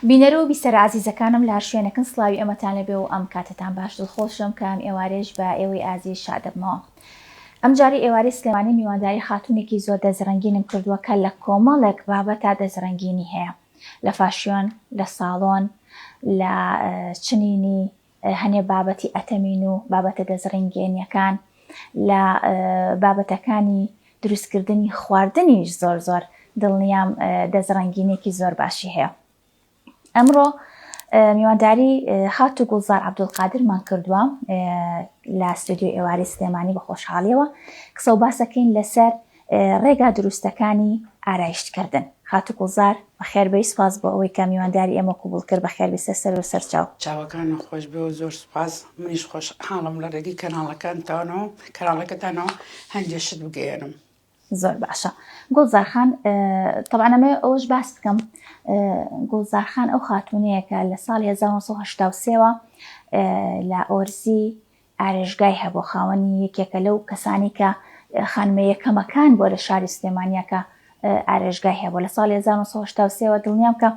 بینەرە و بیسەر عزیزەکانم لە هەر شوێنەکەن سڵاوی ئەمەتان لەبێ و ئەم کاتتان باش دڵخۆشم کەم ئێوارێژ بە ئێوەی ئازیز شادبمەوە. ئەم جاری ئێوارەی سلێمانی میوانداری خاتونێکی زۆر دەزرەنگینم کردووە کە لە کۆمەڵێک بابەتە دەزرەنگینی هەیە، لە فاشیۆن، لە ساڵۆن، لە چنینی هەنێ بابەتی ئەتەمین و بابەتە دەزرەنگێنیەکان، لە بابەتەکانی دروستکردنی خواردنیش زۆر دڵنیام دەزرەنگینێکی زۆر باشی هەیە. ئەمڕۆ میوانداری خات و گوڵزار عەبدولقادرمان کردووە لە ستودیۆ ئێوارەی سلێمانی بە خۆشحاڵیەوە قسە و باسەکەین لەسەر ڕێگا دروستەکانی ئارایشتکردن. خات و گوڵزار بەخێربێی، سوپاس بۆ ئەوەی کە میوانداری ئێمە قبوڵ کرد، بەخێربێی سەر و سەرچاو. چاوەکان خۆش بێ و زۆر سوپاس. منیش خۆشحاڵم لە ڕێگەی کەناڵەکەتانەوە هەندێشت بگەێنم. زۆر باشە. گوڵزارخان، طبعا ئەمە ئەوەش باس بکەم، گوڵزارخان ئەو خاتونەیە کە لە ساڵی 1983ەوە لە ئۆرزی ئارێژگای هەبوو، خاوەنی یەکێکە لەو کەسانی کە خانمە یەکەمەکان بۆ لە شاری سلێمانیە کە ئارێژگای هەبوو لە ساڵی 1983ەوە. دڵنیام کە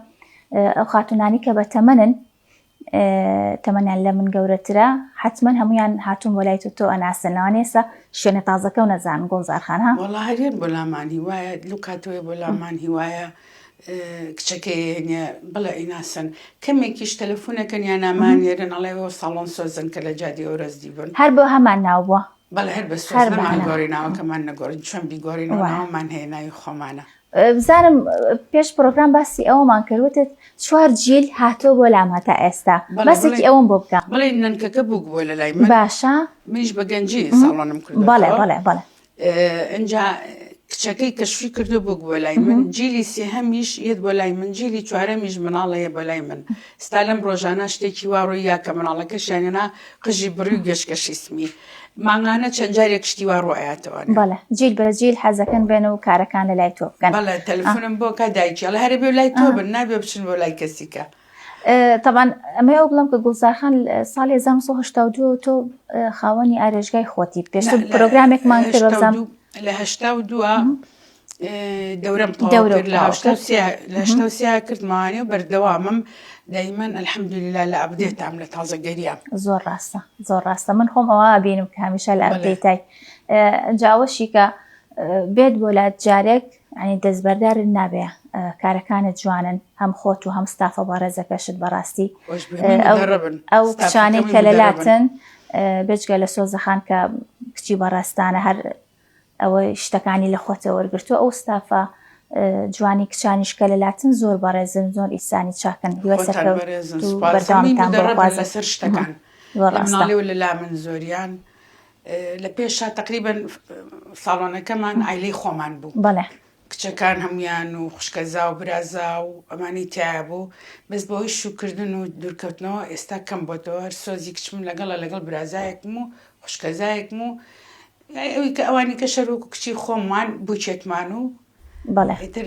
ئەو خاتونانی کە بە تەمەنن، تەمەنیان لە من گەورەترە، حتمما هەمویان هاتوون بۆ لای تۆ ئەناسن، لەوانەیەسا شوێنە تازەکە و نەزانن. گوڵزارخان ها وەڵا هەرێن بۆ لامان هیوایە، لەو کاتۆیە بۆ لامان هیوایە کچەکەی هێنێ بڵێ ئیناسن کەمێکیش تەلەفۆنەکەن یان نامانێرن ئەڵێەوە ساڵۆن سۆزن کە لە جادی ئەوڕەزدی بن هەر بۆ هەمان ناو بووە. بەڵێ هەر بە سۆز نەمان گۆڕیناوەکەمان نەگۆڕین، چۆن بیگۆڕینەوە ناومان هەیە ناوی خۆمانە. بزانم پێش پرۆگرام باسی ئەوەمان کردوتت 4 جیل هاتۆ بۆ لام هەتا ئێستا، بەسێکی ئەوم بۆ بکەم. بڵێ نەنکەکە بوو بۆ لە لای من. باشە، منیش بە گەنجی ساڵۆنم کردو. بەڵێ ئەنجا کچەکەی کەشفی کردو بوو بۆ لای من، جیلی سێهەمیش یەت بۆ لای من، جیلی چوارەمیش مناڵەیە بۆ لای من. ستا لەم ڕۆژانە شتێکی وا ڕووی کە مناڵەکەشیانێنا قژی بڕی و گەشتکەشی سمی مانگانە چەند جارێک شتی وا ڕۆیاتەوە. بەڵێ جیل بە جیل حەزەکەن بێن و کارەکان لە لای تۆ بکەن. بەڵێ تەلەفۆنم بۆ کە دایکی ئەڵێ هەرە بێ لای تۆ بن، نابێ بچن بۆ لای کەسیکە. طبعا ئەمە ئەو بڵم کە گوڵزارخان ساڵی 1982 تۆ خاوەنی ئارێژگای خۆتی، پێشتر پرۆگرامێکمان کرد بەزەم لە 82 دەورەم تەواو کرد، لە 83 کردمانێ و بەردەوامم دایمەن ئەلحەمدولیلا لە ئەبدێتام لە تازەگەریام. زۆر ڕاستە من خۆم ئەوە بینم کە هەمیشە لە ئەبدێتای جاوەشی کە بێت بۆ لات جارێک ینی دەستبەردارت نابێ، کارەکانت جوانن، هەم خۆت و هەم ستافە بە ڕێزەکەشت بەڕاستی ئەو کچانەی کە لەلاتن بێجگە لە سۆزەخان کە کچی بەڕاستانە هەر ئەوە شتەکانی لە خۆتە وەرگرتووە، ئەو ستافە جوانی کچانیش کە لەلاتن زۆر بەڕێزن، زۆر ئیسانی چاکن، بەردەوامتان لەسەر شتەکان مناڵێ لەلا من زۆریان لە پێشا تقریبا ساڵۆنەکەمان ئایلەی خۆمان بوو. بەڵێ کچەکان هەمویان و خوشکەزا و برازا و ئەمانی تیا بوو، بەس بەوەی شوکردن و دوورکەوتنەوە ئێستا کەم بۆتەوە. هەر سۆزی کچم لەگەڵ برازایەکم و خوشکەزایەکم و ئەوی کە ئەوانی کە شەرۆک و کچی خۆممان بچێتمان و بەڵێ ئیتر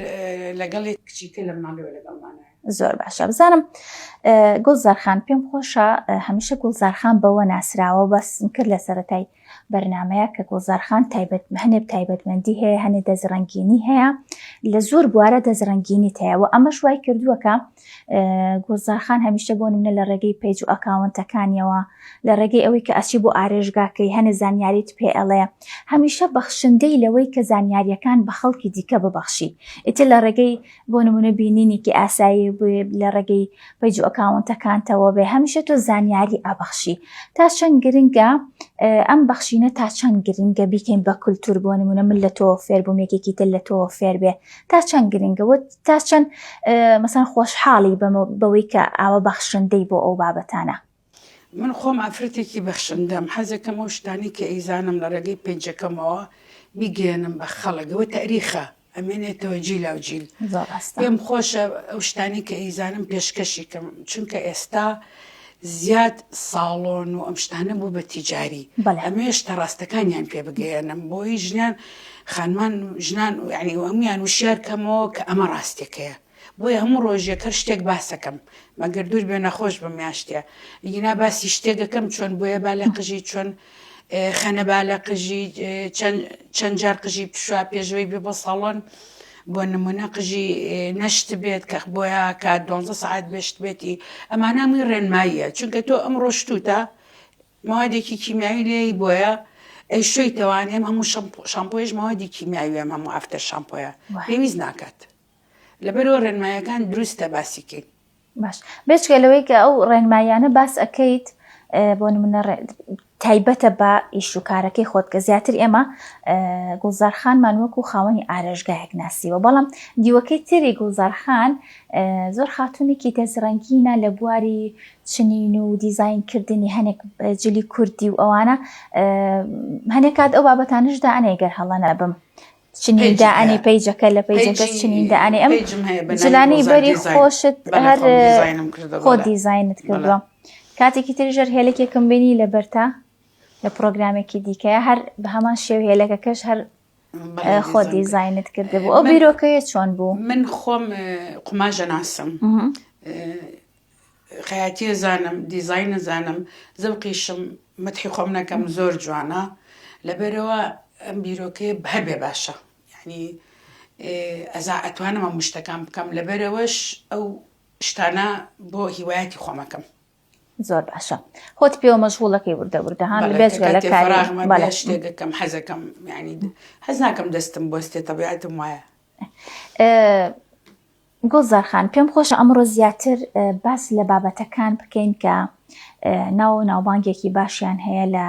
لەگەڵێک کچیکە لە مناڵەوە لەگەڵمانە. زۆر باشە. بزانم گوڵزارخان، پێم خۆشە هەمیشە گوڵزارخان بەوە ناسراوە بەسم کرد لە سەرەتای بەرنامەیە کە گوڵزارخان هەنێ تایبەتمەندی هەیە، هەنێ دەزرەنگینی هەیە، لە زۆر بوارە دەزرەنگینی هەیە و ئەمەش وای کردووەکە گوڵزارخان هەمیشە بۆ نمونە لە ڕێگەی پیج و ئەکاونتەکانیەوە، لە ڕێگەی ئەوەی کە ئەچی بۆ ئارێژگاکەی هەنێ زانیاریت پێ ئەڵێ، هەمیشە بەخشندەی لەوەی کە زانیاریەکان بە خەڵکی دیکە ببەخشی. ئیتر لە ڕێگەی بۆ نمونە بینینێکی ئاسایی بووێ، لە ڕێگەی پیج و ئەکاونتەکانتەوە بێ، هەمیشە تۆ زانیاری ئەبەخشی. تا چەند گرنگە ئەم بەخشینە، تا چەند گرنگە بیکەین بە کولتور، بۆ نمونە من لە تۆ فێر بووم، یەکێکی تر لە تۆ فێر بێ، تا چەند گرنگەوە، تا چەند مەسەن خۆشحاڵی بەوەی کە ئاوە بەخشندەی بۆ ئەو بابەتانە. من خۆم ئافرەتێکی بەخشندەم، حەزەکەم ئەو شتانی کە ئەیزانم لە ڕێگەی پێیجەکەمەوە بیگەێنم بە خەڵکەوە تاریخە ئەمێنێتەوە جیل و جیل. پێم خۆشە ئەو شتانی کە ئەیزانم پێشکەشی کەم، چونکە ئێستا زیاد ساڵۆن و ئەم شتانە بوو بە تیجاری، ئەمێشتە ڕاستەکانیان پێ بگەێنم بۆی ژنان خانمان ژنان ینی هەمویان وشیار کەمەوە کە ئەمە ڕاستێکەیە، بۆیە هەموو ڕۆژێک هەر شتێک باسەکەم، مەگەر دوور بێ نەخۆش بم یاشتێ ینا باسی شتێکەکەم چۆن بۆیە با لە قژی، چۆن خەنەبا لە قژی، چەند جار قژی پشوا پێشەوەی بێ بۆ ساڵۆن بۆ نمونە قژی نەشت بێت کە بۆیە کە 12 ساعت بێشت بێتی ئەمانەمی ڕێنماییە چونکە تۆ ئەم ڕۆشتوتە موادێکی کیمیاوی لێی بۆیە ئەی شوی تەوانێم هەموو شامپۆیش موادی کیمیاویە هەموو ئافتەر شامپۆیە پێویست ناکات لەبەرەوە ڕێنمایەکان دروستە باسیکەین باش بێچکە لەوەی کە ئەو ڕێنمایانە باس ئەەکەیت بۆ نمونە تایبەتە بە ئیش و کارەکەی خۆت کە زیاتر ئێمە گوڵزارخانمان وەکو خاوەنی ئارێژگایەک ناسیوە بەڵام دیوەکەی تری گوڵزارخان زۆر خاتونێکی دەزڕەنگینە لە بواری چنین و دیزاینکردنی هەنێک جلی کوردی و ئەوانە هەنێک کات ئەو بابەتانشدا ئەنێگەر هەڵە نەبم چنیندا ئەنی پەیجەکە لە پەیجەکەس چنیندا ئەنێ ئەم جلانی بەری خۆشت هەر خۆ دیزاینت کردووە کاتێکی تریژەر هێلێکێکم بینی لە بەرتا لە پرۆگرامێکی دیکەیە هەر بە هەمان شێو هێلەکەکەش هەر خۆ دیزاینت کرده بوو ئەو بیرۆکەیە چۆن بوو من خۆم قماژە ناسم خەیاتیە زانم دیزاینە زانم زەوقیشم مەتحی خۆم نەکەم زۆر جوانە لەبەرەوە ئەم بیرۆکەیە هەر بێ باشە یعنی ئەزا ئەتوانم ئەم شتەکان بکەم لەبەرەوەش ئەو شتانە بۆ هیوایەتی خۆمەکەم زۆر باشە خۆت پێوە مەشغوڵەکەی وردەوردەهان لەبێت لە کاری شتێکەکەم حەزەکەم ینی حەز ناکەم دەستم بۆ ستێ تەبیعەتم وایە گوڵزارخان پێم خۆشە ئەمڕۆ زیاتر باس لە بابەتەکان بکەین کە ناوبانگێکی باشیان هەیە لە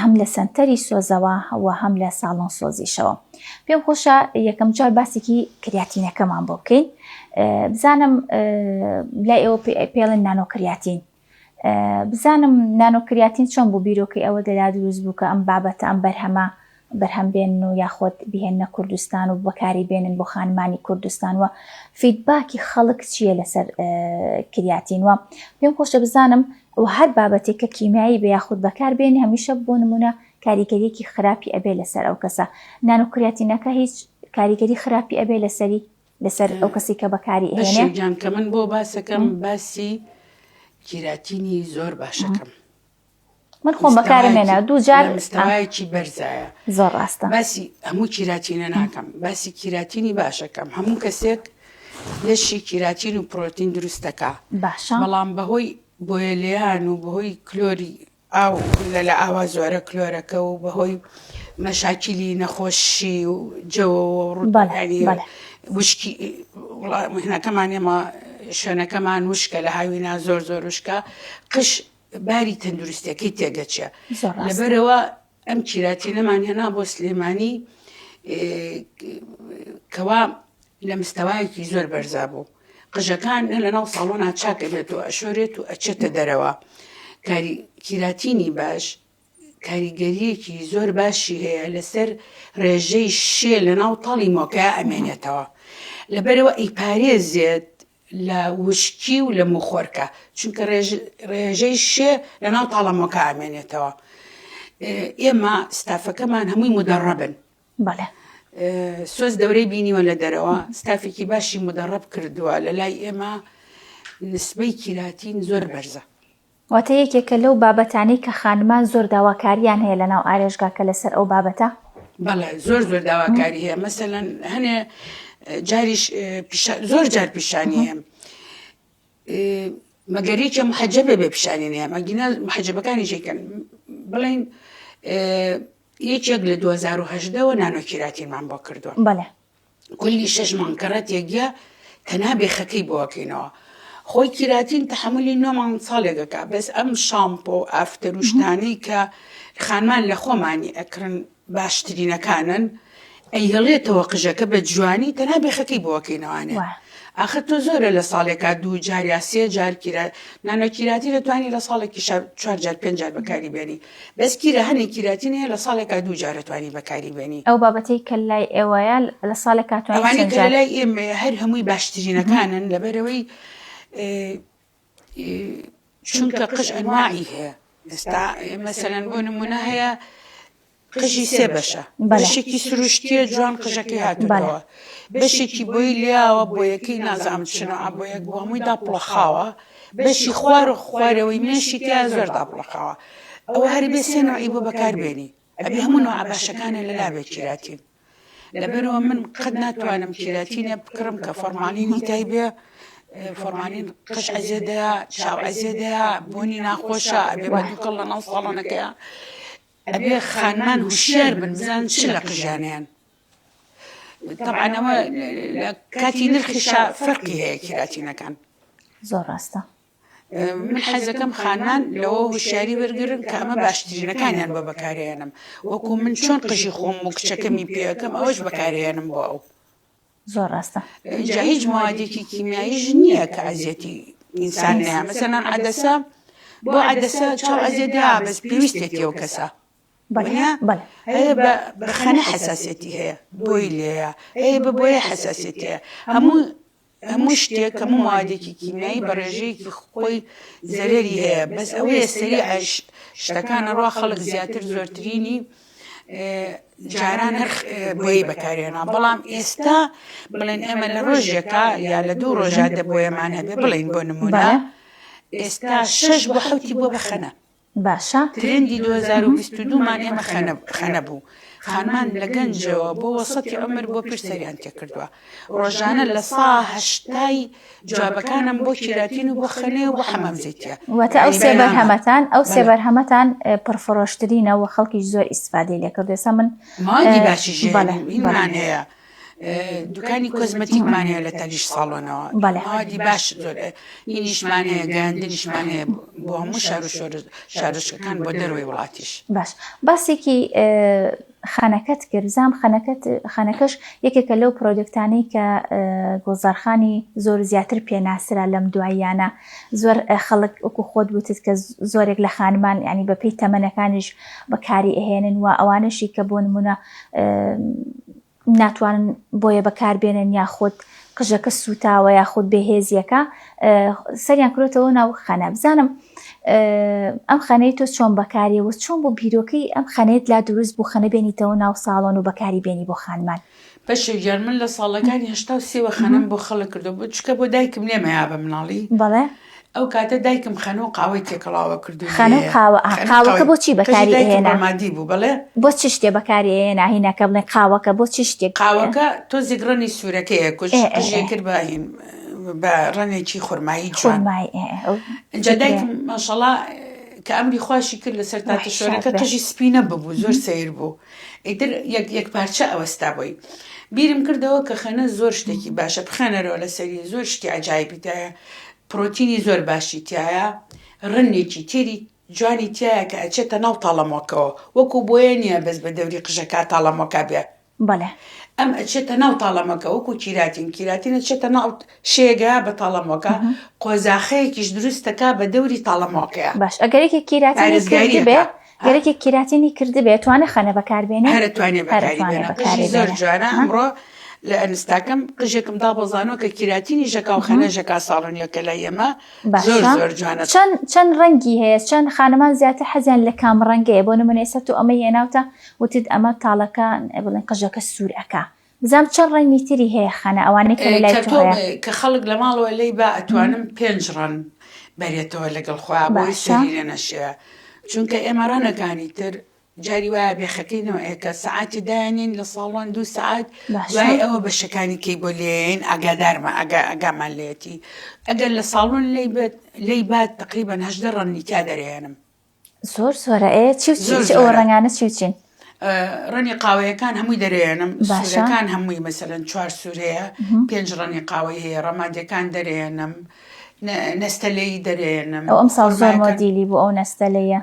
هەم لە سنتەری سۆزەوە و هەم لە ساڵۆن سۆزیشەوە پێم خۆشە یەکەم جار باسێکی کریاتینەکەمان بۆ بکەین بزانم لای ئێوە پێڵێن نانۆکریاتین بزانم نانۆکریاتین چۆن بوو بیرۆکەی ئەوە دەلا دروست بوو کە ئەم بابەتە ئەم بەرهەمە بەرهەم بێنن و یاخۆت بهێنە کوردستان و بەکاری بێنن بۆ خانمانی کوردستان و فیدباکی خەڵک چییە لەسەر کریاتین وە پێم خۆشە بزانم و هەر بابەتێک کە کیمیایی بە یاخود بەکار بێنی هەمیشە بۆ نمونە کاریگەریەکی خراپی ئەبێ لەسەر ئەو کەسە نانۆکریاتینەکە هیچ کاریگەری خراپی ئەبێ لەسەر ئەو کەسی کە بەکاری هێنێ جان کە من بۆ باسەکەم باسی کیراتینی زۆر باشەکەم من خۆم بەکارمێنە دوو جار مستەوایەکی بەرزایە زۆر ڕاستە باسی هەموو کیراتینە ناکەم باسی کیراتینی باشەکەم هەموو کەسێک لەشی کیراتین و پرۆتین دروستەکە باشە بەڵام بەهۆی بۆیلیان و بەهۆی کلۆری ئاو لە ئاوا زۆرە کلۆرەکە و بەهۆی مەشاکیلی نەخۆشی و جەوە وشکی هێنەکەمان ئێمە شوێنەکەمان وشکە لە هاوینا زۆر زۆر وشکە قش باری تەندروستیەکەی تێگەچێ لەبەرەوە ئەم کیراتینەمان هێنا بۆ سلێمانی کەوا لە مستەوایەکی زۆر بەرزا بوو قژەکان لە ناو ساڵۆنا چاکە بێت و ئەشۆرێت و ئەچێتە دەرەوە کیراتینی باش کاریگەریەکی زۆر باشی هەیە لەسەر ڕێژەی شێ لە ناو تەڵی مۆکە ئەمێنێتەوە لەبەرەوە ئەیپارێزێت لە وشکی و لە مخۆرکە چونکە ڕێژەی شێ لە ناو تاڵە مۆکە ئەمێنێتەوە ئێمە ستافەکەمان هەمووی مدەڕەبن سۆز دەورەی بینیوە لە دەرەوە ستافێکی باشی مدەڕەب کردووە لە لای ئێمە نسبەی کیراتین زۆر بەرزە واتە یەکێکە لەو بابەتانەی کە خانمان زۆر داواکاریان هەیە لە ناو ئارێژگاکە لەسەر ئەو بابەتە بەڵێ زۆر داواکاری هەیە مەسەلەن هەنێ جاریش زۆر جار پیشانی هەم مەگەریکە محەجەبێ بێ پیشانی هەیە مەگینە محەجەبەکانی چێکەن بڵێن یەکێک لە 2018ەوە نانۆکیراتینمان بۆ کردووە کولی 6 مانکەڕەت یەکگە تەنها بێخەکەی بۆکەینەوە خۆی کیراتین تەحملی 9 ساڵێکەکە بەس ئەم شامپۆ ئافتەروشتانەی کە خانمان لە خۆمانی ئەکرن باشترینەکانن ئەیهڵێتەوە قژەکە بە جوانی تەنها بێخەکەی بۆکەینەوانێ ئاخر تۆ زۆرە لە ساڵێکا 2 جار یا 3 جار نانۆکیراتی دەتوانی لە ساڵێکی 4 جار 5 جار بەکاری بێنی بەس کیرە هەنێک کیراتین هەیە لە ساڵێکا 2 جار دەتوانی بەکاری بێنی ئەو بابەتەی کە لای ئێوەیە لە ساڵێکا ئەوانەی کە لای ئێمە هەر هەمووی باشترینەکانن لەبەرەوەی چونکە قژ ئەنواعی هەیە ئێستا مەسەلەن بۆ نمونە هەیە قژی 3 بەشە بەشێکی سروشتیە جوان قژەکەی هاتووەوە بەشێکی بۆی لیاوە بۆ یەکەی نازام چنەوە بۆ یەک بۆ هەمووی داپڵەخاوە بەشی خوار و خوارەوەی مێشی تیا زۆر داپڵەخاوە ئەوە هەری بێ 3 نوعی بۆ بەکاربێنی ئەبێ هەموو نوع باشەکانە لەلا بێت کیراتین لەبەرەوە من قەت ناتوانم کیراتینە بکڕم کە فۆرمالینی تایبێ فۆرمالین قش عەزێدەیە چاو عەزێدەیە بۆنی ناخۆشە ئەبێ بە دووکەڵ لە ناو ساڵۆنەکەیە ئەبێ خانمان هوشیار بن بزان چ لە قژانیان طبعا ئەوە لە کاتی نرخیشا فەرقی هەیە کیراتینەکان زۆر ڕاستە من حەزەکەم خانمان لەوە هوشیاری وەرگرن کە ئەمە باشترینەکانیان بە بەکارێنم وەکو من چۆن قژی خۆم و کچەکەمی پێەکەم ئەوەش بەکارێنم بۆ ئەو زۆر ڕاستە جا هیچ موادێکی کیمیاییش نییە کە ئازیەتی ئینسان هەیە مەسەلەن عەدەسە بۆ عەدەسە چاو ئەزێدەیە بەس پێویستێتی ئەو کەسە هەیە بە خەنە حەساسیەتی هەیە بۆی لێیە هەیە بە بۆیە حەساسیەتی هەیە هەموو شتێک هەموو موادێکی کیمیایی بە ڕێژەیەکی خۆی زەرەری هەیە بەس ئەوەیە سەریع شتەکانە ڕوا خەڵک زیاتر زۆرترینی جاران هەر بۆی بەکارێنا بەڵام ئێستا بڵێن ئێمە لە ڕۆژێکە یا لە دوو ڕۆژات دەبۆیەمان هەبێ بڵین بۆ نمونە ئێستا 6 بۆ 7 بۆ بەخەنە باشە ترندی 2022مان ئێمە خەنە بوو خانمان لە گەنجەوە بۆ وەسەتی ئەمر بۆ پرسەریان تێ کردووە ڕۆژانە لە 180 جوابەکانم بۆ کیراتین و بۆ خەنێ و بۆ حەمەمزەیتیە واتە ئەو سێ بەرهەمەتان ئەو سێ بەرهەمەتان پڕفڕۆشترینەوە خەڵکیش زۆر ئیسفادەی لێ کردو ئێستا من مادی باشی ژێنمان هەیە دوکانی کۆزمەتیکمان هەیە لە تەلیش ساڵۆنەوە مادی باش زۆر هینیشمان هەیە گەیاندنیشمان هەیە بۆ هەموو شارشەکان بۆ دەروی وڵاتیش باش باسێکی خانەکەت کرد زام خانەکەش یەکێکە لەو پرۆدکتانەی کە گۆزارخانی زۆر زیاتر پێناسرا لەم دواییانە زۆر خەڵک وەکو خۆت وتت کە زۆرێک لە خانمان ینی بەپێی تەمەنەکانیش بەکاری ئەهێنن و ئەوانشی کە بۆ نمونە ناتوانن بۆیە بەکاربێنن یاخود قژەکە سوتاوە یاخود بێهێزیەکە سەریان کردێتەوە ناو خانە بزانم ئەم خانەی تۆ چۆن بەکاریەوە چۆن بۆ بیرۆکەی ئەم خانەیەت لا دروست بوو خەنە بێنیتەوە ناو ساڵۆن و بەکاری بێنی بۆ خانمان بەشێکیان من لە ساڵەکانی 83 خەنم بۆ خەڵک کردو بۆ چکە بۆ دایکم لێمەیا بە مناڵی بەڵێ ئەو کاتە دایکم خەنە و قاوەی تێکەڵاوە کردو خەنە قاوەکە بۆچی بەکاری هێنا مادی بوو بڵێ بۆ چ شتێ بەکاری هێنا هینەکە بڵێ قاوەکە بۆ چ شتێک قاوەکە تۆ زیگڕەنی سوورەکەیە کوژێ کرد باهین بە ڕەنێکی خورمایی جوان اینجا دایکم ماشەڵڵا کە ئەمری خواشی کرد لەسەر تاتە شۆرەکە قژی سپینە ببوو زۆر سیر بوو ئیتر یەک پارچە ئەوەستا بووی بیرم کردەوە کە خەنە زۆر شتێکی باشە بخەنەرەوە لەسەری زۆر شتی عجایبی تایە پرۆتینی زۆر باشی تایە ڕنێکی تێری جوانی تایە کە ئەچێتە ناو تاڵەمۆکەوە وەکو بۆیە نییە بەس بە دەوری قژەکە تاڵەمۆکە بێ بەڵێ ئەم ئەچێتە ناو تاڵەمەکە وەکو کیراتینە چێتە ناو شێگە بە تاڵەمۆکە قۆزاخەیەکیش دروستەکە بە دەوری تاڵەمۆکەیە باش ئەگەرێکی کیراتینی کردی بێ گەرێکی کیراتینی کردی بێت توانێت خەنە بەکاربێنێ هەرتوانێ زۆر جوانە ئەمڕۆ لە ئەنستاکەم قژێکم دا بەزانەوە کە کیراتینی ژەکا و خەنەژەکە ساڵۆنیەکە لە ئێمە زۆر جوانە چەند ڕەنگی هەیە چەند خانمان زیاتر حەزیان لە کام ڕەنگەیە بۆ نمونە ئێستا تو ئەمە هێناوتە وتت ئەمە تاڵەکان بڵێن قژەکە سوورەکە بزانم چەند ڕەنگی تری هەیە خانە ئەوانەی کە لای تۆ هەیە کە خەڵک لە ماڵەوە لەی با ئەتوانم 5 ڕەن بەرێتەوە لەگەڵ خوا بۆی سەری لێ نەشێ چونکە ئێمە ڕەنەکانی تر جاری وایە بێخەکەینەوە ئێکە سەعاتی دایانین لە ساڵۆن 2 سەعات دوای ئەوە بەشەکانی کەی بۆ لێین ئاگادارمە ئەگامان لێتی ئەگەر لە ساڵۆن لێی بات تقریبەن 18 ڕەنی تا دەرێنم زۆر زۆرە ئەوە ڕەنگانە چین ڕەنی قاوەیەکان هەمووی دەرێنم سوورەکان هەمووی مەسەلەن 4 سوورەیە 5 ڕەنی قاوەی هەیە ڕەمادەکان دەرێنم نەستەلەی دەرێنم ئەو ئەم ساڵ زۆر مۆدیلی بوو ئەو نەستەلەیە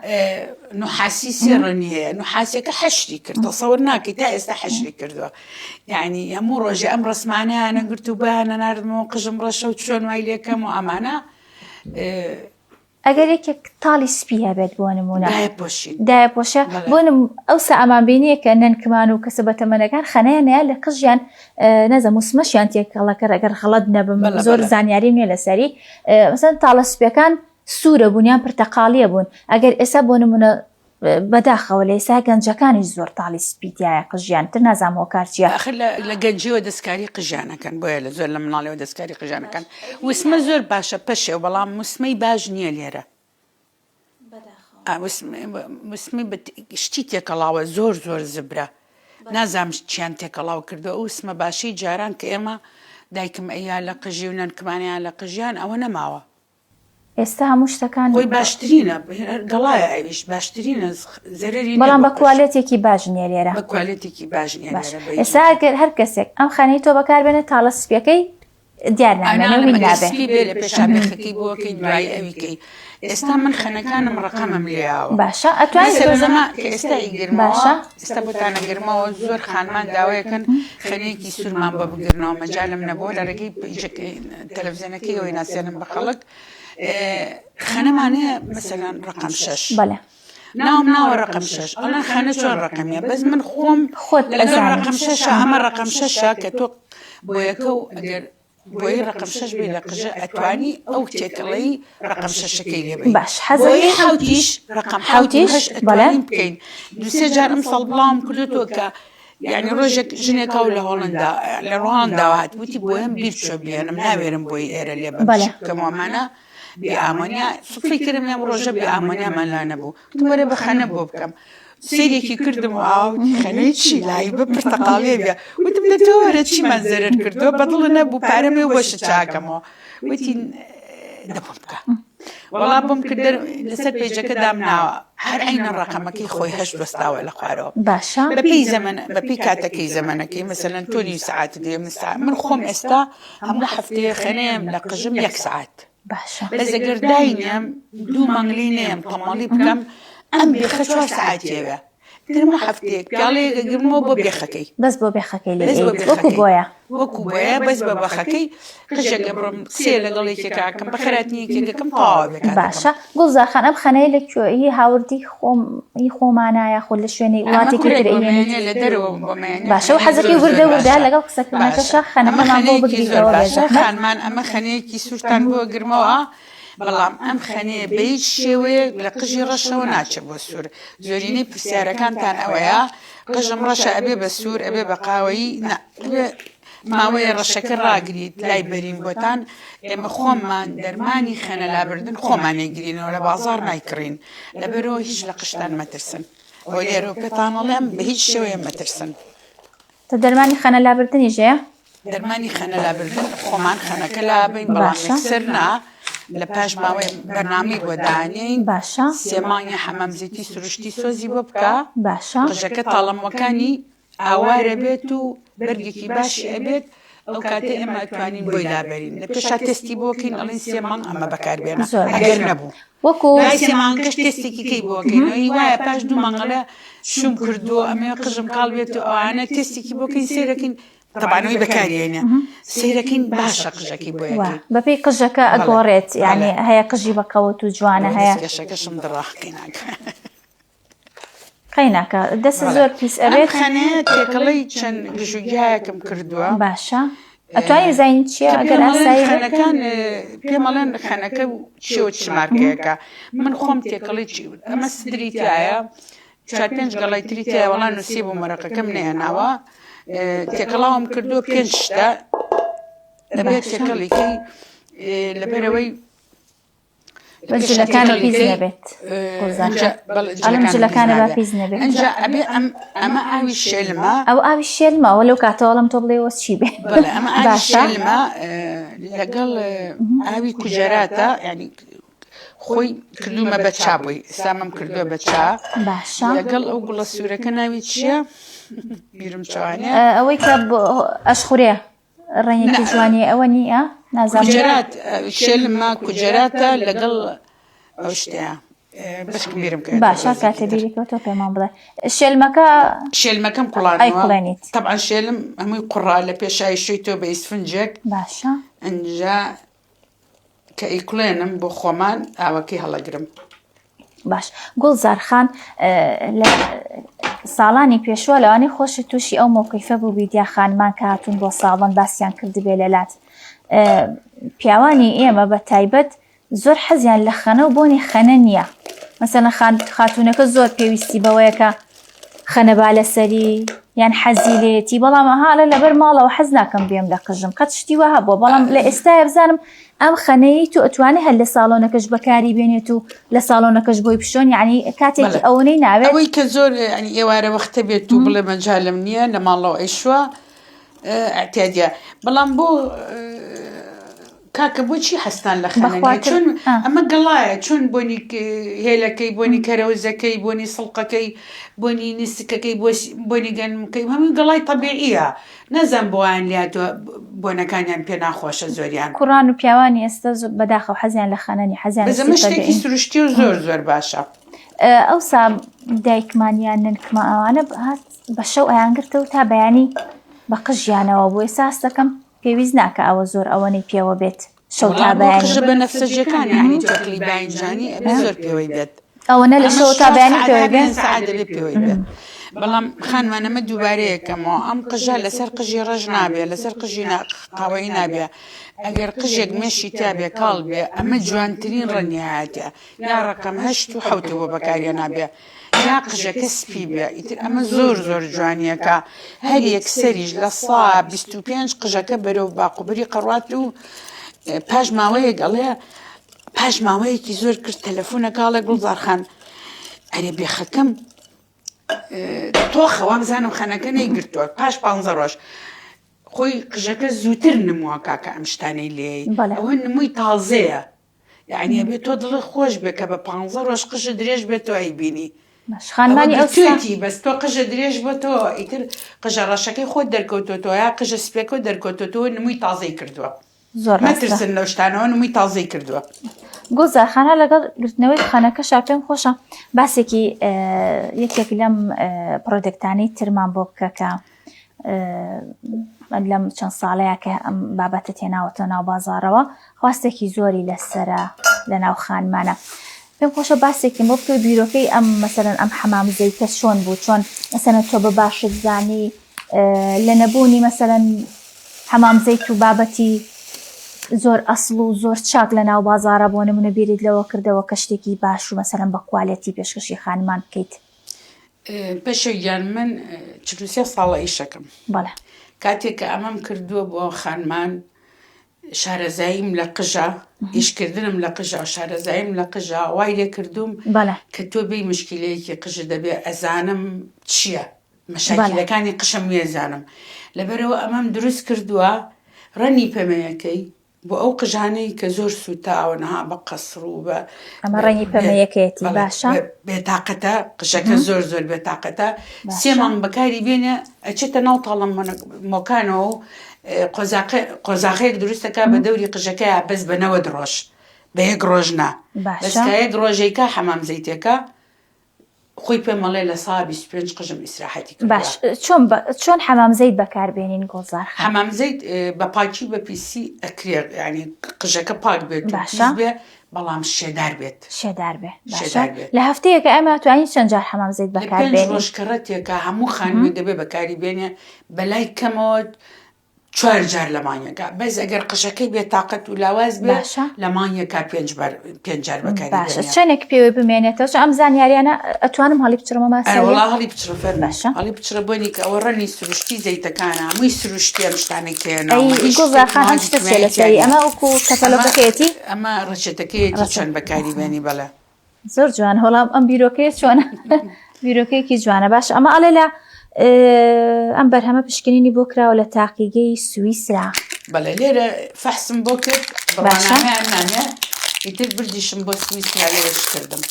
نوحاسی 3 ڕەنی هەیە نوحاسیەکە 8 کرد تەسەوەر ناکەی تا ئێستا 8 کردووە یعنی هەموو ڕۆژێ ئەم ڕسمانەیانە گرت و بانە ناردمەوە قژم ڕەشە و چۆن وای لێکەم و ئەمانە ئەگەر یەکێک تاڵی سپی هەبێت بۆ نمونە دایەپۆشە بۆنم ئەو ئەمانبینیە کە نەنکمان و کەسە بەتەمەنەکان خەنەیانەیە لە قژیان نەزە موسمەشیان تێکەڵەکە ئەگەر خەڵەت نەبم زۆر زانیاریم نیە لەسەری مەسەن تاڵە سپیەکان سوورە بوونیان پرتەقاڵیە بوون ئەگەر ئێستا بۆ نمونە بەداخەوە لە ئێستا گەنجەکانی زۆر تاڵی سپیتایە قژیان تر نازام هۆکارچیە لە گەنجیەوە دەستکاری قژیانەکەن بۆیە لە زۆر لە مناڵەوە دەستکاری قژیانەکان وسمە زۆر باشە پەشێ بەڵام موسمەی باش نییە لێرە وسمی شتی تێکەڵاوە زۆر زبرە نازام چیان تێکەڵاو کردو ئەو سمە باشی جاران کە ئێمە دایکم ئەیا لە قژی و نەنکمانیان لە قژیان ئەوە نەماوە ئێستا هەموو شتەکان خۆی باشترینە گەڵایە ئەویش باشترینە زەرری بەڵام بە کوالێتێکی باش نیە لێرە بە کوالێتێکی باش ئێستا ئەگەر هەر کەسێک ئەم خانەی تۆ بەکاربێنێت تاڵە سپیەکەی دیار نامێنەوەی نابێت لە پێشابێخەکەی بۆکەی دوای ئەویکەی ئێستا من خەنەکانم ڕقەمم لێیاوە باشە ئەتوانیت زەما کە ئێستا ئیگرمەوە ئێستا بۆتانە گرمەوە زۆر خانمان داوایەکەن خەنەیەکی سوورمان بە بگرنەوە مەجالم نەبووە لە ڕێگەی تەلەڤیزیۆنەکەی ئەوەی ناسیێنم بە خەڵک خەنەمانەیە مەسەلەن ڕقم 6 بەڵێ ناوم ناوە ڕقم 6 ئەڵەن خانە چۆن ڕقمیە بەس من خۆم لەگەڵ ڕقم 6 ئەمە ڕقم 6 کە تۆ بۆیەکە و ئەگەر بۆی ڕقم 6 بێ لە قژە ئەتوانی ئەو تێکەڵەی ڕقم 6ەکەی لێ باش حەزەی حوتیش ڕقم حوتیش بەڵێن بکەین دوسێ جارم سەڵ بڵاوم کردوتەوە کە یعنی ڕۆژێک ژنێکە و لە هۆڵندا لە ڕۆڵنداوە هاتووتی بۆیان بیر چۆ بێنم ناوێرم بۆی ئێرە لێ بکەمەوەمانە بێ ئامۆنیا سفری کردم لەم ڕۆژە بێ ئامۆنیامان لا نەبوو وەرە بە خەنە بۆ بکەم سێرێکی کردم و ئاوتی خەنەی چی لای بە پرتەقاڵێ بێ وتم لە تۆ وەرە چیمان زەرر کردووە بەدڵ نەبوو پارەمێ وەشە چاکەمەوە وتی دەبم بکە وەڵا بم کرد لەسەر پێیجەکە دامناوە هەر عینە ڕقەمەکەی خۆی هەشت وەستاوە لە خوارەوە باشە بەپی زەمن بەپی کاتەکەی زەمانەکەی مەسەلەن تۆنی سعات دێم ساعت من خۆم ئێستا هەموو هەفتەیە خەنەیەم لە قژم 1 ساعت باشە بە زەگەرداینێم 2 مانگلی نێم تەماڵی بکەم ئەم بێخە 4 ساعتێوە درمە هەفتەیەک پیاڵەیەکە گرمەوە بۆ بێخەکەی بەس بۆ بێخەکەی لێ وەکو بۆیە وەکو بۆیە بەس بە بەخەکەی قژەکە بڕم سێ لەگەڵێکی کاکەم بە خەراتنیەکێکەکەم تاوا بکات باشە گوڵزارخان ئەم خەنەی لە کوێی هاوردی خۆمانایە خۆ لە شوێنی وڵاتێکی ترێنێ لە دەرەوە باشە و حەزەکەی وردە وردە لەگەڵ قسەکردنەکەشە خەنەکەمان بۆ بگریتەوە خانمان ئەمە خەنەیەکی سوورتان بۆ گرمەوە بەڵام ئەم خەنەیە بە هیچ شێوەیە لە قژی ڕەشەوە ناچێت بۆ سوور زۆرینەی پرسیارەکانتان ئەوەیە قژم ڕەشە ئەبێ بە سوور ئەبێ بە قاوەیی ماوەیە ڕەشەکە ڕاگریت لای بەرین بۆتان ئێمە خۆممان دەرمانی خەنە لابردن خۆمانەگرینەوە لە بازار نایکڕین لەبەرەوە هیچ لە قشتان مەترسن بۆ لێرە پێتانەڵێم بە هیچ شێوەیە مەترسن تە دەرمانی خەنە لابردنی ژەیە دەرمانی خەنە لابردن خۆمان خەنەکە لابین بەڵام سەر نا لە پاش ماوەی بەرنامی بۆ دانین باشە سێمانی حەمەمزیتی سروشتی سۆزی بۆ بکە باشە قژەکە تاڵەمەکانی ئاوارە بێت و بەرگێکی باشی ئەبێت ئەو کاتێ ئێمە ئەتوانین بۆی لابەرین لە پێشا تستی بۆکەین ئەڵین سێمان ئەمە بەکاربێنە ئەگەر نەبوو وەکو سێمانکەش تستێکی کەی بۆکەینەوەی وایە پاش 2 مانگەڵە شوم کردووە ئەمێ قژم کاڵ بێت و ئەوانە تستێکی بۆکەین سێرەکەین طبعاً بەکارێنە سیرەکەین باشە قژەکەی بۆیە بەپێی قژەکە ئەگۆڕێت یعنی هەیە قژی بەقەوت و جوانە هەیە گەشەکەشم دڕاقی ناکە قەیناکە دەست زۆر پیس ئەبێت خەنێ تێکەڵی چەند گژوگیایەکم کردووە باشە ئەتوانی زین چییە ئەگەر ئاسایی خەنەکان پێمەڵێن خەنەکە چێوە چمارکەیەەکە من خۆم تێکەڵی چی ئەمە سدری تایە 4-5 گەڵی تری تایە وەڵان نووسێ بۆ مەرەقەکەم نێناوە تێکەڵاوم کردووە 5 شتە دەبێت تێکەڵێکی لەبەرەوەی جلەکانە پیس نەبێت جلەکانە با پیس نەبێت ئەنجا ئەبێ ئەمە ئاوی شێلمە ئەو ئاوی شێلمەوە لەو کاتەوەڵم تۆ بڵێەوە چی بێ ئەمە ئاوی شێلمە لەگەڵ ئاوی کوجەراتە ینی خۆی کردومە بە چابووی سامم کردووە بە چا باشە لەگەڵ ئەو گوڵە سوورەکە ناوی چییە؟ بیرم چوانێ ئەوەی کە ئەشخورێ ڕێنێکی جوانی ئەوە نییە نازانجرات شێلمە کوجەراتە لەگەڵ ئەو شتەیە بەشکم بیرم کرد باشە کاتە بیریکەوە تۆ پێمان بڵێ شێلمەکەم قوڵانەوە طبعا شێلم هەمووی قوڕا لە پێشایی شوی تۆ بە ئیسفنجێک باشە ئەنجا کە ئیکڵێنم بۆ خۆمان ئاوەکەی هەڵەگرم باش گوڵزارخان لە ساڵانی پێشوە لەوانەی خۆشە تووشی ئەو مۆقیفە بوو بیدیا خانمان کە هاتوون بۆ ساڵن باسییان کردبێ لەلات پیاوانی ئێمە بە تایبەت زۆر حەزیان لە خەنە و بۆنی خەنە نییە مەسەلەن خاتوونەکە زۆر پێویستی بەوەیەکە خەنەبا لەسەری یان حەزیلێتی بەڵام هاڵە لەبەر ماڵەوە حەز ناکەم بێم لە قژم قەت شتی وە هەبووە بەڵام لە ئێستای بزانم ئەم خەنەی تو ئەتوانێت هەر لە ساڵۆنەکەش بەکاری بێنێت و لە ساڵۆنەکەش بۆی پشۆن یعنی کاتێکی ئەوەی ناوێت ئەوەی کە زۆر ینی ئێوارە وەختە بێت و بڵێ مەجالم نییە لە ماڵەوە ئەیشوە ئەتیادە بەڵام بۆ کاکە بۆچی هەستان لە خەنەنی چۆن ئەمە گەڵایە چۆن بۆنی هێلەکەی بۆنی کەرەوزەکەی بۆنی سڵقەکەی بۆنی نیسکەکەی بۆنی گەنمکەی هەموو گەڵای تەبیعیە نەزان بۆیان لاتوە بۆنەکانیان پێ ناخۆشە زۆریان کوڕان و پیاوانی ئێستا بەداخەوە حەزیان لە خەنەنی حەزیان بەزەمە شتێکی سروشتی و زۆر باشە ئەوسا دایکمانیان ننکمە ئەوانە بە شەو ئەیانگرتە و تا بەیانی بە قژیانەوە بۆ ئێساس دەکەم پێویست ناکە ئەوە زۆر ئەوەنەی پێوە بێت شەو تا بەیانی بە نەفسەجیەکان ینی چۆکلی باینجانی زۆر پێوەی بێت ئەوەنە لە شەو تا بەیانی پێوەی بێت سەعادە پێوەی بێت بەڵام خانمانەمە دووبارەیەکەمەوە ئەم قژە لەسەر قژی ڕژ نابێ لەسەر قژی قاوەی نابێ ئەگەر قژێک مێشی تابێ کاڵ بێ ئەمە جوانترین ڕەنیهاتە یا ڕقم 8 و 7 بۆ بەکاریە نابێ یا قژەکە سپی بێ ئیتر ئەمە زۆر جوانیەکە هەر یەکسەریش لە سا 25 قژەکە بەرەو باقوبری قڕات و پاش ماوەیەک ئەڵێ پاش ماوەیەکی زۆر کرد تەلەفۆنە کاڵێ گوڵزارخان ئەرێ بێخەکەم تۆ خەوا بزانم خەنەکە نەیگرتووە پاش 15 ڕۆژ خۆی قژەکە زووتر نمووە کاکە ئەم شتانەی لێ ئەوە نمووی تازەیە یعنی بێت تۆ دڵی خۆش بێ کە بە 15 ڕۆژ قژە درێژ بێت تۆ ئەیبینی خانمانی ئەوتی بەس تۆ قژە درێژ بۆ تۆ ئیتر قژە ڕەشەکەی خۆت دەرکەوتۆ یا قژە سپێکۆ دەرکەوتۆ نمووی تازەی کردووە زۆر مەترسن لەو شتانەوە نمووی تازەی کردووە گۆزارخانە لەگەڵ گرتنەوەی خانەکەشا پێم خۆشە باسێکی یەکێک لەم پرۆدەکتانەی ترمان بۆ بکەکە لەم چەند ساڵەیە کە ئەم بابەتە تێناوەتە ناو بازارەوە خواستێکی زۆری لەسرە لە ناو خانمانە پێم خۆشە باسێکی بۆ بکە بیرۆکەی ئەم مەسەرەن ئەم حەمامزەیتە چۆن بوو چۆن مەسەرەن تۆ بە باشت زانی لە نەبوونی مەسەرەن حەمامزەیت و بابەتی زۆر ئەسڵ و زۆر چاک لە ناو بازارە بۆ نمونە بیرت لەوە کردەوە کە شتێکی باش و مەسەرەن بە کوالەتی پێشکەشی خانمان بکەیت پێشەگیان من 43 ساڵە ئیشەکەم بەڵێ کاتێک کە ئەمەم کردووە بۆ خانمان شارەزاییم لە قژە ئیشکردنم لە قژە و شارەزاییم لە قژە وای لێ کردوم کە تۆ بێی مشکلەیەکی قژە دەبێ ئەزانم چییە مەشاکلەکانی قشم وێزانم لەبەرەوە ئەمەم دروست کردووە ڕەنی پەمەیەکەی بۆ ئەو قژانەی کە زۆر سوتاوەنها بە قەسڕ و بە ئەمە ڕەنی پەمەیەکەیەتی باشە بێتاقەتە قژەکە زۆر بێتاقەتە 3 مانگ بەکاری بێنە ئەچێتە ناو تاڵم مۆکانەوە و قۆزاقەیەک دروستەکە بە دەوری قژەکەیە بەس بە 90 ڕۆژ بە 1 ڕۆژنا بەسکە 1 ڕۆژێکە حەمامزەیتێکە خۆی پێمەڵێ لە سا 25 قژم ئیسراحەتی کرد باش چۆن حەمامزەیت بەکاربێنین گۆزار حەمامزەیت بە پاکی بە پیسی ئەکرێت ینی قژەکە پاک بێت بێ بەڵام شێدار بێت لە هەفتەیەکە ئەمە توانین چەند جار حەمامزەیت بەکاربێنین ڕۆژکەڕەتێکە هەموو خانمی دەبێ بەکاری بێنێ بەلای کەمەوە 4 جار لە مانگەکە بەس ئەگەر قژەکەی بێتاقەت و لاواز بێ لە مانگەکە 5 جار بەکاری باشە چەندێک پێوەی بمێنێتەوە ئەم زانیاریانە ئەتوانم هەڵی بچڕمە ماسەوەڵا هەڵی بچڕ فەر باشە هەڵی بچڕە بۆنی کە ئەوە ڕەنی سروشتی زەیتەکانە هەمووی سروشتی ئەم شتانێکێنەوە گۆزارخان هەم شتە چێ لەسەری ئەمە وەکو کەتەلۆگەکەیەتی ئەمە ڕەچێتەکەیەتی چەند بەکاری بێنی بەڵێ زۆر جوان هەڵام ئەم بیرۆکەیە چۆنە بیرۆکەیەکی جوانە باش ئەمە ئەڵێ لە ئەم بەرهەمە پشکنینی بۆ کراوە لە تاقیگەی سویسرا بەڵێ لێرە فەحسم بۆ کرد بەڕانامەیان نانێ ئیتر بردیشم بۆ سویسرا لێش کردم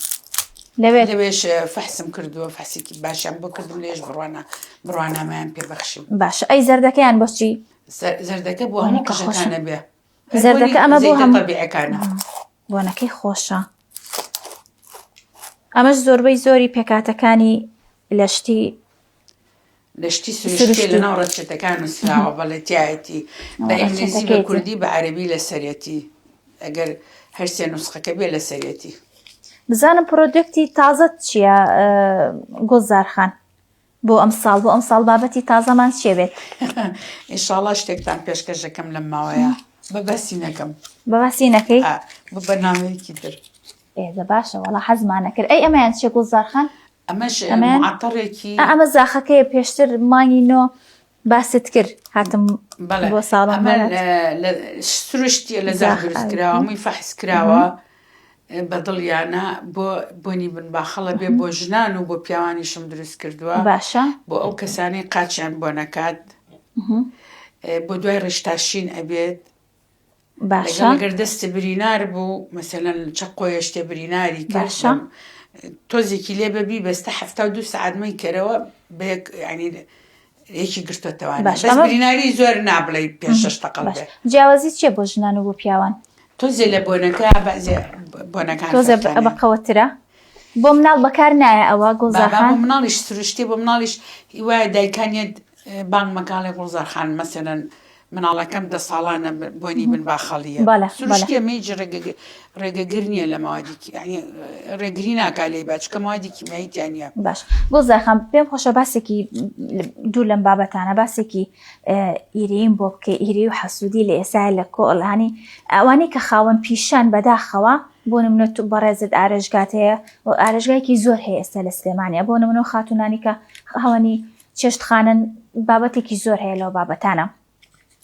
لەوێش فەحسم کردووە فەحسێکی باشیان بۆ کردم لێش بڕوانامەیان پێبەخشیم باشە ئەی زەردەکەیان بۆچی زەردەکە بۆ هەموو قژەکانە بێ زەردەکە ئەمە بۆ هەموو تەبیعیەکانە بۆنەکەی خۆشە ئەمەش زۆربەی زۆری پێکاتەکانی لە شتی سروشتی لە ناو ڕەچێتەکان نووسراوە بەڵێتیایەتی بە ئینگلیزی بە کوردی بە عەرەبی لە سەرەتی ئەگەر هەر سێ نوسخەکە بێ لە سەرەتی بزانم پرۆدەکتی تازەت چییە گۆزارخان بۆ ئەم ساڵ بابەتی تازەمان چێ بێت ئینشاڵڵا شتێکتان پێشکەشەکەم لەم ماوەیە بەبەسی نەکەم بەبەسی نەکەی بە بەرنامەیەکی تر ئێزە باشە وەڵا حەزمان نەکرد ئەی ئەمەیان چێ گۆزارخان ئەمەش معتەڕێکی ئەمە زاخەکەی پێشتر مانگی نۆ باست کرد هاتم بۆ ساڵم سروشتیە لە زار دروست کراوە هەمووی فەحس کراوە بەدڵیانە بۆ بۆنی بنباخەڵە بێ بۆ ژنان و بۆ پیاوانیشم دروست کردووە باشە بۆ ئەو کەسانەی قاچیان بۆ نەکات بۆ دوای ڕشتاشین ئەبێت باشە ئەگەر دەستی برینار بوو مەسەلەن چە قۆیشتێ بریناری باشە تۆزێکی لێ بەبی بەستە 72 سعاتمەی کەرەوە ینی یەکی گرتوتەوانێت بەس بریناری زۆر نابڵێ پێ 6 دقەڵ بێ جیاوازی چیە بۆ ژنان و بۆ پیاوان تۆزێ لە بۆنەکە بۆنەکان تۆزە بەقەوەترە بۆ مناڵ بەکار نایە ئەوە گوڵزارخان مناڵیش سروشتی بۆ مناڵیش هیوایە دایکانیت بانگ مەکاڵی گوڵزارخان مەسەلەن مناڵەکەم 10 ساڵانە بۆنی بنباخەڵیە سروشتیە میج ڕێگەگر نییە لە ماوادێکی ڕێگری ناکا لێ باچکە مادێکی مایتیانە باش گوڵزارخان پێم خۆشە باسێکی دوو لەم بابەتانە باسێکی ئیرەیم بۆ بکە ئیرەی و حەسوودی لە ئێسای لە کۆڵهانی ئەوانەی کە خاوەن پیشان بەداخەوە بۆ نمونە تو بەڕێزت ئارێژگات هەیە و ئارێژگایەکی زۆر هەیە ئێستا لە سلێمانیا بۆ نمونە خاتونانی کە هەوانی چێشتخانن بابەتێکی زۆر هەیە لەو بابەتانە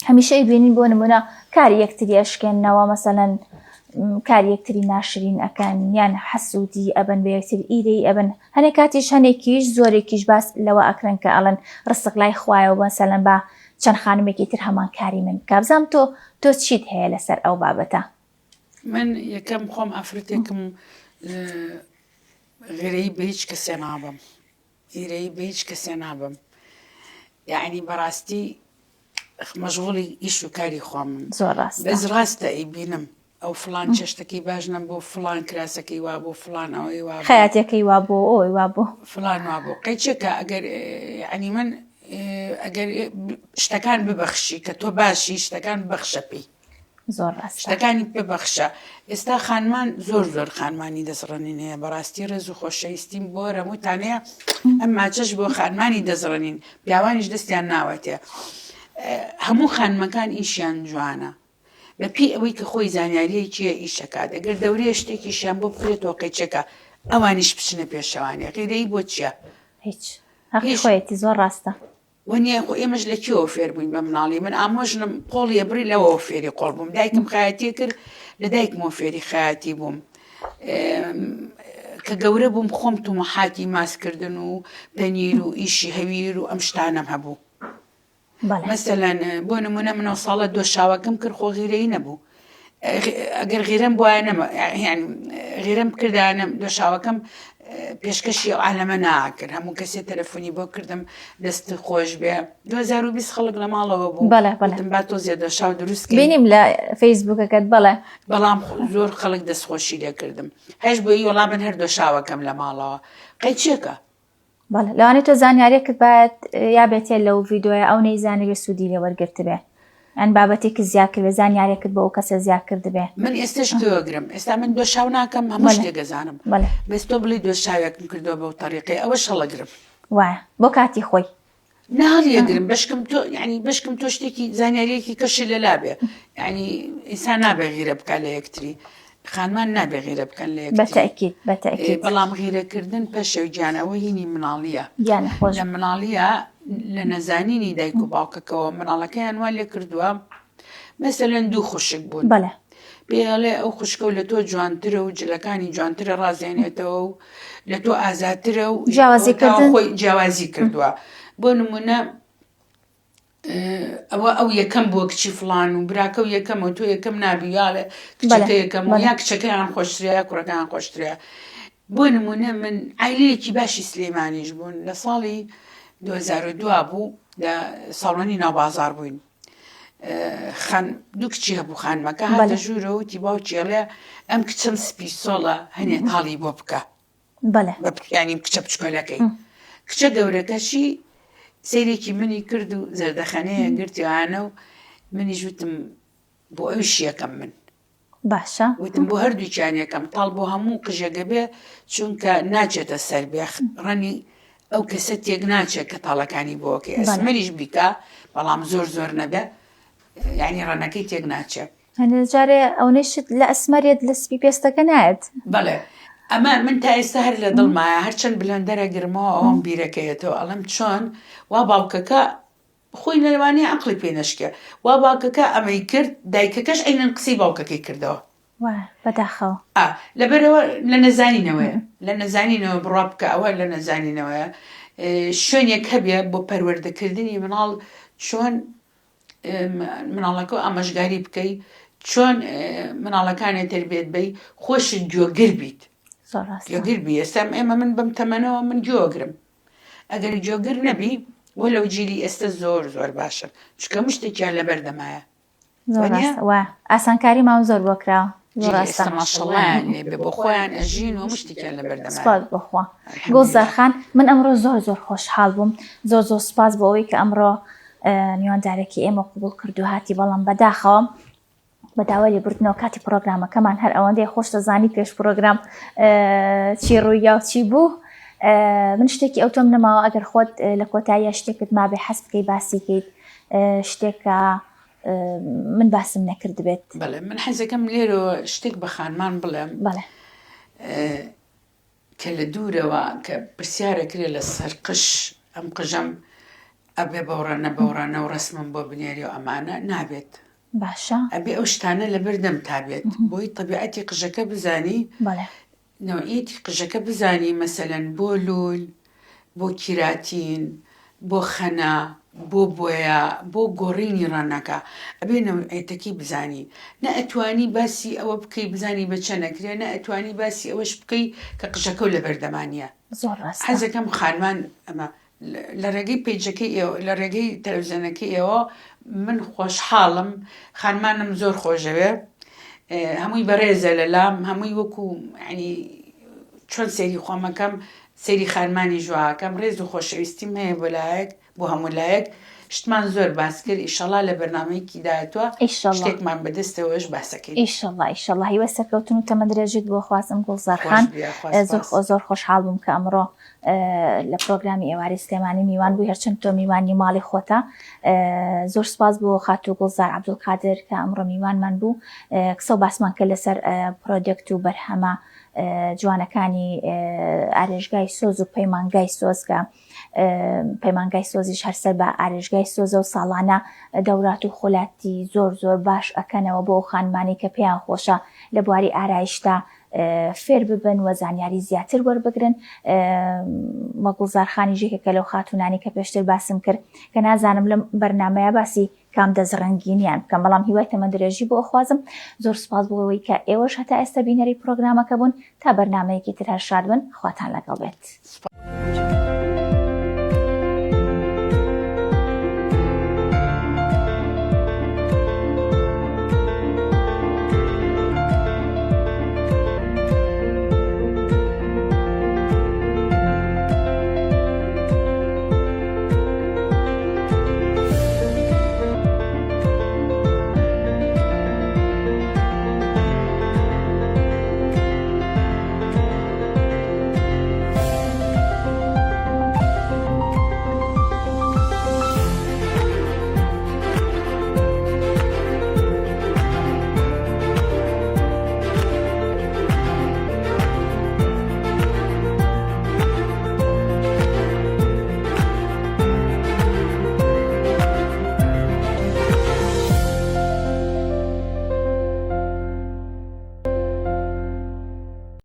هەمیشە بینین بۆ نمونە کاری یەکتری ئەشکێننەوە مەسەلەن کاری یەکتری ناشرین ئەکەن یان حەسوودی ئەبن بە یەکتر ئیرەی ئەبن هەنێک کاتیش هەنێکیش زۆرێکیش باس لەوە ئەکرن کە ئەڵەن ڕستق لای خوایەوە مەسەلەن بە چەند خانمێکی تر هەمان کاری من کابزام تۆ چیت هەیە لەسەر ئەو بابەتە من یەکەم خۆم ئەفرەتێکم غێرەی بە هیچ کەسێ نابم ئیرەی بە هیچ کەسێ نابم یعنی بەڕاستی مەشغوڵی ئیش و کاری خۆم زۆر ڕاست بەس ڕاستە ئەیبینم ئەو فڵان چێشتەکەی باش نەم بۆ فڵان کراسەکەی وا بۆ فڵان ئەوەی وا خەیاتەکەی وا بۆ ئەوی وا بۆ فڵان وا بۆ قەیچێکە ئەگەر ینی من ئەگەر شتەکان ببەخشی کە تۆ باشی شتەکان ببەخشە پێی زۆر ڕاست شتەکانی ببەخشە ئێستا خانمان زۆر خانمانی دەزڕێنین هەیە بەڕاستی ڕێز و خۆشەویستیم بۆ هەمووتانەیە ئەم ماچەش بۆ خانمانی دەزڕێنین پیاوانیش دەستیان ناوەتێ هەموو خانمەکان ئیشیان جوانە بەپی ئەوەی کە خۆی زانیاریەی چیە ئیشەکات ئەگەر دەورەیە شتێکیشیان بۆ بکرێتەوە قەیچەکە ئەوانیش بچنە پێشەوانێ غیرەی بۆ چییە هیچ هەقی خۆیەتی زۆر ڕاستە وەنیە خۆ ئێمەش لە کیەوە فێر بووین بە مناڵی من ئامۆژنم قۆڵیە بڕی لەوەوە فێری قۆڵ بووم دایکم خایەتی کرد لە دایکمەوە فێری خایەتی بووم کە گەورە بووم خۆم تومەحاتی ماسکردن و پەنیر و ئیشی هەویر و ئەم شتانەم هەبوو مەسەلەن بۆ نمونە منەوە ساڵە دۆشاوەکەم کرد خۆ غیرەی نەبوو ئەگەر غیرەم بواە نەمە غیرەم کردانم دۆشاوەکەم پێشکەشی ئەو عالەمە ناکرد هەموو کەسێ تەلەفۆنی بۆ کردم دەست خۆش بێ 2020 خەڵک لە ماڵەوە بوو با تۆزیە دۆشاو دروست بینیم لە فەیسبووکەکەت بەڵام زۆر خەڵک دەستخۆشی لێ کردم هەش بۆی وەڵام هەر دۆشاوەکەم لە ماڵەوە قەیچێکە لەوانێت تۆ زانیاریەکەت باید یا بێتێ لەو ڤیدۆیە ئەو نەیزانێت سوودی لێ وەرگرت بێ ئەن بابەتێکی زیادکرد بێ زانیاریەکەت بۆ ئەو کەسە زیاد کرد بێ من ئێستش تۆگرم ئێستا من دۆشاو ناکەم هەموو شتێگەزانم بەس تۆ بڵی دۆشاوێکم کردەوە بەو تەریقی ئەوە شەڵەگرم وایە بۆ کاتی خۆی ناڵیەگرم بەشکم تۆ ینی بەشکم تۆ شتێکی زانیاریەکی کەشی لەلا بێ ینی ئینسان نابێ غیرە بکە لە یەکتری خانمان نابێ غیرە بکەن لە بەتەکید بەڵام غیرەکردن پەشە و گیانەوە هینی مناڵیە لە مناڵیە لە نەزانینی دایک و باوکەکەەوە مناڵەکەیان وا لێ کردووە مەسەلەن دوو خوشک بوون پێڵێ ئەو خوشکە و لە تۆ جوانترە و جلەکانی جوانترە ڕازێنێتەوە و لە تۆ ئازاترە و خۆی جیاوازی کردووە بۆ نمونە ئەو یەکەم بۆ کچی فڵان و براکە و یەکەمەوە تۆ یەکەم نابیاڵێ کچەکە یەکەم و یا کچەکەیان خۆشترەیە کوڕەکان خۆشترەیە بۆ نمونە من عیلەیەکی باشی سلێمانیش بوون لە ساڵی 2002 بوو لە ساڵۆنی ناوبازار بووین دوو کچی هەبوو خانمەکە هاتە ژوورە وتی باوکیڵێ ئەم کچەم سپی سۆڵە هەنێ تاڵی بۆ بکە ینی کچە بچکۆلەکەی کچە گەورەکەشی سەیرێکی منی کرد و زەردەخەنەیە گرتیوانە و منیش وتم بۆ ئەوش یەکەم من باشە وتم بۆ هەردووچیان یەکەم تاڵ بۆ هەموو قژەگە بێ چونکە ناچێتە سەر بێ ڕەنی ئەو کەسە تێک ناچێت کە تاڵەکانی بۆکە ئەسمەریش بیکە بەڵام زۆر نەبێ یعنی ڕەنەکەی تێک ناچێت جارێ ئەو نشت لە ئەسمەرێت لە سپی پێستەکە نایەت بەڵێ ئەمە من تا ئێستا هەر لە دڵمایە هەرچەند بلەندەرە گرمەوە ئەوم بیرەکەیەتەوە ئەڵم چۆن وا باوکەکە خۆی نەوانەیە عەقڵی پێ نەشکێ وا باوکەکە ئەمەی کرد دایکەکەش ئەینەن قسەی باوکەکەی کردەوە بەداخەوە لەبەرەوە لە نەزانینەوەیە لە نەزانینەوە بڕا بکە ئەوە لە نەزانینەوەیە شوێنێک هەبێ بۆ پەروەردەکردنی مناڵ چۆن مناڵەکە ئاماژگاری بکەی چۆن مناڵەکانی تربێت بی خۆشت گوێگر بیت گوێگر بی ئێستا ئێمە من بەم تەمەنەوە من گوێگرم ئەگەر گوێگر نەبی وەلەو جیلی ئێستا زۆر زۆر باشە چکە شتێکیان لەبەردەمایە ئاسانکاری ماوە زۆر بۆ کراوە بۆ خۆیان ئەژین و شتێکیان لەبەردەمایە سپاس بخوا گوڵزارخان من ئەمڕۆ زۆر زۆر خۆشحاڵ بووم زۆر زۆر سپاس بۆ ئەوەی کە ئەمڕۆ میواندارێکی ئێمە قبول کردو هاتی بەڵام بەداخەوە بەداوای لێبوردنەوە کاتی پرۆگرامەکەمان هەر ئەوەندەی خۆش دەزانی پێش پرۆگرام چی ڕوویە و چی بوو من شتێکی ئەو تۆم نەماوە ئەگەر خۆت لە کۆتاییە شتێکت مابێ حەز بکەی باسی کەیت شتێکە من باسم نەکرد بێت بەڵێ من حەزەکەم لێرەوە شتێک بە خانمان بڵێم بەڵێ کە لە دوورەوە کە پرسیارە کرێ لە سەر قش ئەم قژەم ئەبێ بەوڕانە بەوڕانە و ڕسمم بۆ بنێری و ئەمانە نابێت باشە ئەبێ ئەو شتانە لەبەردەم تابێت بۆی طبیعەتی قژەکە بزانی نەوعیەتی قژەکە بزانی مەسەلەن بۆ لول بۆ کیراتین بۆ خەنا بۆ بۆیە بۆ گۆڕینی ڕەنەکە ئەبێ نەوعیەتەکەی بزانی نە ئەتوانی باسی ئەوە بکەی بزانی بە چە نەکرێ نە ئەتوانی باسی ئەوەش بکەی کە قژەکە و لەبەردەمانیە حەزەکەم خانمان ئەمە لە ڕێگەی پێیجەکەی ئێوە لە ڕێگەی تەلەڤیزیۆنەکەی ئێوە من خۆشحاڵم خانمانم زۆر خۆشەوێ هەمووی بەڕێزە لەلام هەمووی وەکو ینی چۆن سەیری خۆمەکەم سەیری خانمانی ژواکەم ڕێز و خۆشەویستیم هەیە بۆ لایەک بۆ هەموو لایەک شتمان زۆر باس کرد ئیشەڵا لە بەرنامەیەکی داهاتووە شتێکمان بەدەستەوەش باسەکەین ئیشەڵا هیوە سەرکەوتن و تەمەندرێژیت بۆ خوازم گوڵزارخان زۆر خۆشحاڵ بووم کە ئەمڕۆ لە پرۆگرامی ئێوارەی سلێمانی میوان بووی هەرچەند تۆ میوانی ماڵی خۆتە زۆر سپاس بۆ خاتوو گوڵزار عەبدولقادر کە ئەمڕۆ میوانمان بوو قسە و باسمان کرد لەسەر پرۆجێکت و بەرهەمە جوانەکانی ئارێژگای سۆز و پەیمانگای سۆز کە پەیمانگای سۆزیش هەرسەر بە ئارێژگای سۆزە و ساڵانە دەورات و خۆلاتی زۆر زۆر باش ئەکەنەوە بۆ خانمانی کە پێیان خۆشە لە بواری ئارایشتا فێر ببن و زانیاری زیاتر وەربگرن وە گوڵزارخانی ژێکێکە لەو خاتونانی کە پێشتر باسم کرد کە نازانم لەم بەرنامەیە باسی کام دەزڕەنگینیان بکەم بەڵام هیوای تەمەندرێژی بۆ خوازم زۆر سپاس بۆ ئەوەی کە ئێوەش هەتا ئێستا بینەری پرۆگرامەکە بوون تا بەرنامەیەکی تر هەر شاد بن خواتان لەگەڵ بێت.